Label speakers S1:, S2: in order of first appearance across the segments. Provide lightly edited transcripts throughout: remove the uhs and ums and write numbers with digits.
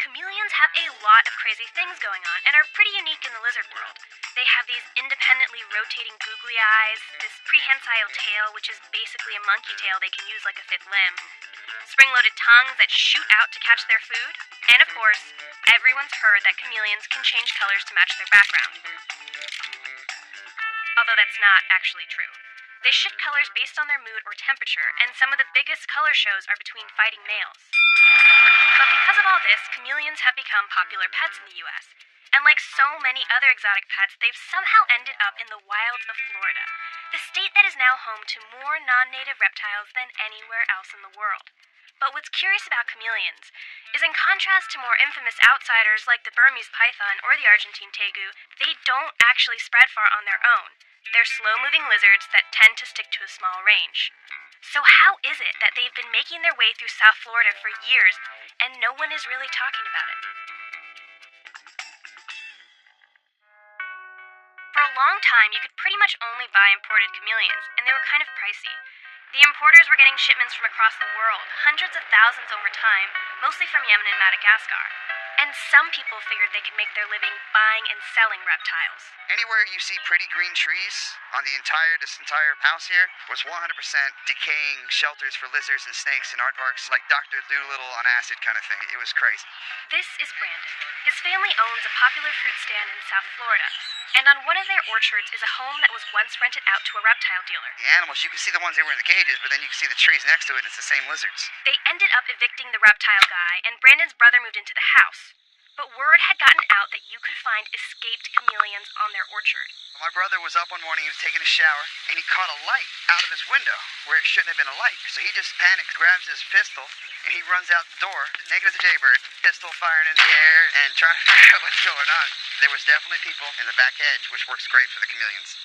S1: Chameleons have a lot of crazy things going on and are pretty unique in the lizard world. They have these independently rotating googly eyes, this prehensile tail, which is basically a monkey tail they can use like a fifth limb, spring-loaded tongues that shoot out to catch their food, and of course, everyone's heard that chameleons can change colors to match their background. Although that's not actually true. They shift colors based on their mood or temperature, and some of the biggest color shows are between fighting males. But because of all this, chameleons have become popular pets in the US. And like so many other exotic pets, they've somehow ended up in the wilds of Florida, the state that is now home to more non-native reptiles than anywhere else in the world. But what's curious about chameleons is, in contrast to more infamous outsiders like the Burmese python or the Argentine tegu, they don't actually spread far on their own. They're slow-moving lizards that tend to stick to a small range. So how is it that they've been making their way through South Florida for years, and no one is really talking about it? For a long time, you could pretty much only buy imported chameleons, and they were kind of pricey. The importers were getting shipments from across the world, hundreds of thousands over time, mostly from Yemen and Madagascar. And some people figured they could make their living buying and selling reptiles.
S2: Anywhere you see pretty green trees on this entire house here was 100% decaying shelters for lizards and snakes and aardvarks, like Dr. Dolittle on acid kind of thing. It was crazy.
S1: This is Brandon. His family owns a popular fruit stand in South Florida. And on one of their orchards is a home that was once rented out to a reptile dealer.
S2: The animals, you can see the ones that were in the cages, but then you can see the trees next to it, and it's the same lizards.
S1: They ended up evicting the reptile guy, and Brandon's brother moved into the house. But word had gotten out that you could find escaped chameleons on their orchard.
S2: My brother was up one morning, he was taking a shower, and he caught a light out of his window where it shouldn't have been a light. So he just panics, grabs his pistol, and he runs out the door, naked as a jaybird, pistol firing in the air, and trying to figure out what's going on. There was definitely people in the back hedge, which works great for the chameleons.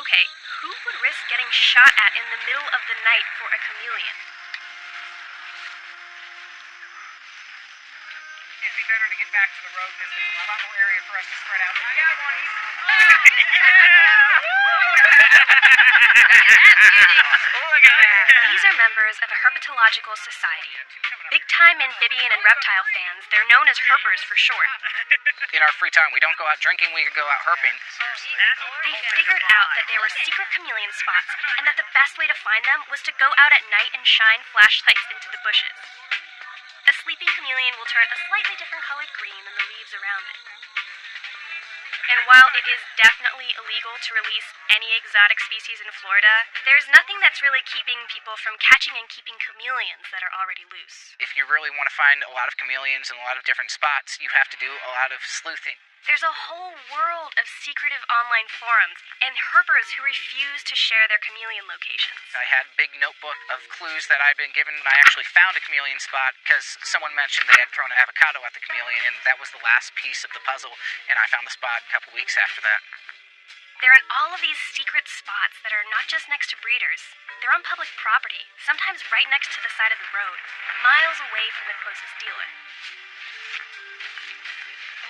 S1: Okay, who would risk getting shot at in the middle of the night for a chameleon?
S3: It'd be better to get back to the road because there's a lot more area for us to spread out. I got one.
S1: These are members of a herpetological society. Big-time amphibian and reptile fans, they're known as herpers for short.
S3: In our free time, we don't go out drinking, we go out herping.
S1: They figured out that there were secret chameleon spots, and that the best way to find them was to go out at night and shine flashlights into the bushes. A sleeping chameleon will turn a slightly different colored green than the leaves around it. And while it is definitely illegal to release any exotic species in Florida, there's nothing that's really keeping people from catching and keeping chameleons that are already loose.
S3: If you really want to find a lot of chameleons in a lot of different spots, you have to do a lot of sleuthing.
S1: There's a whole world of secretive online forums and herpers who refuse to share their chameleon locations.
S3: I had a big notebook of clues that I'd been given, and I actually found a chameleon spot because someone mentioned they had thrown an avocado at the chameleon, and that was the last piece of the puzzle, and I found the spot a couple weeks after that.
S1: They're in all of these secret spots that are not just next to breeders. They're on public property, sometimes right next to the side of the road, miles away from the closest dealer.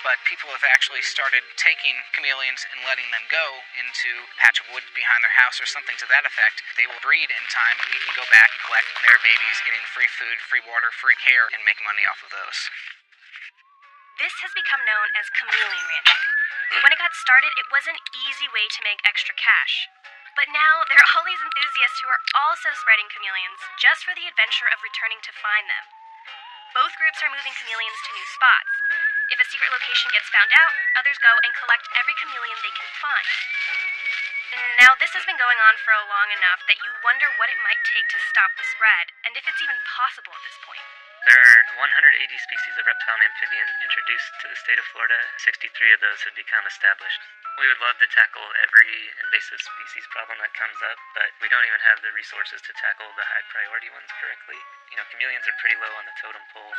S3: But people have actually started taking chameleons and letting them go into a patch of woods behind their house or something to that effect. They will breed in time, and you can go back and collect their babies, getting free food, free water, free care, and make money off of those.
S1: This has become known as chameleon ranching. When it got started, it was an easy way to make extra cash. But now, there are all these enthusiasts who are also spreading chameleons just for the adventure of returning to find them. Both groups are moving chameleons to new spots. If a secret location gets found out, others go and collect every chameleon they can find. Now, this has been going on for long enough that you wonder what it might take to stop the spread, and if it's even possible at this point.
S4: There are 180 species of reptile and amphibian introduced to the state of Florida. 63 of those have become established. We would love to tackle every invasive species problem that comes up, but we don't even have the resources to tackle the high priority ones correctly. Chameleons are pretty low on the totem pole.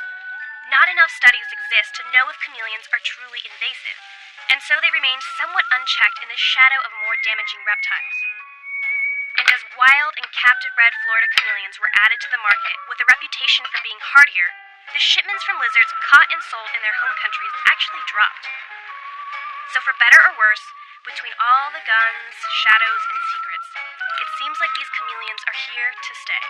S1: Not enough studies exist to know if chameleons are truly invasive, and so they remain somewhat unchecked in the shadow of more damaging reptiles. And as wild and captive-bred Florida chameleons were added to the market with a reputation for being hardier, the shipments from lizards caught and sold in their home countries actually dropped. So for better or worse, between all the guns, shadows, and secrets, it seems like these chameleons are here to stay.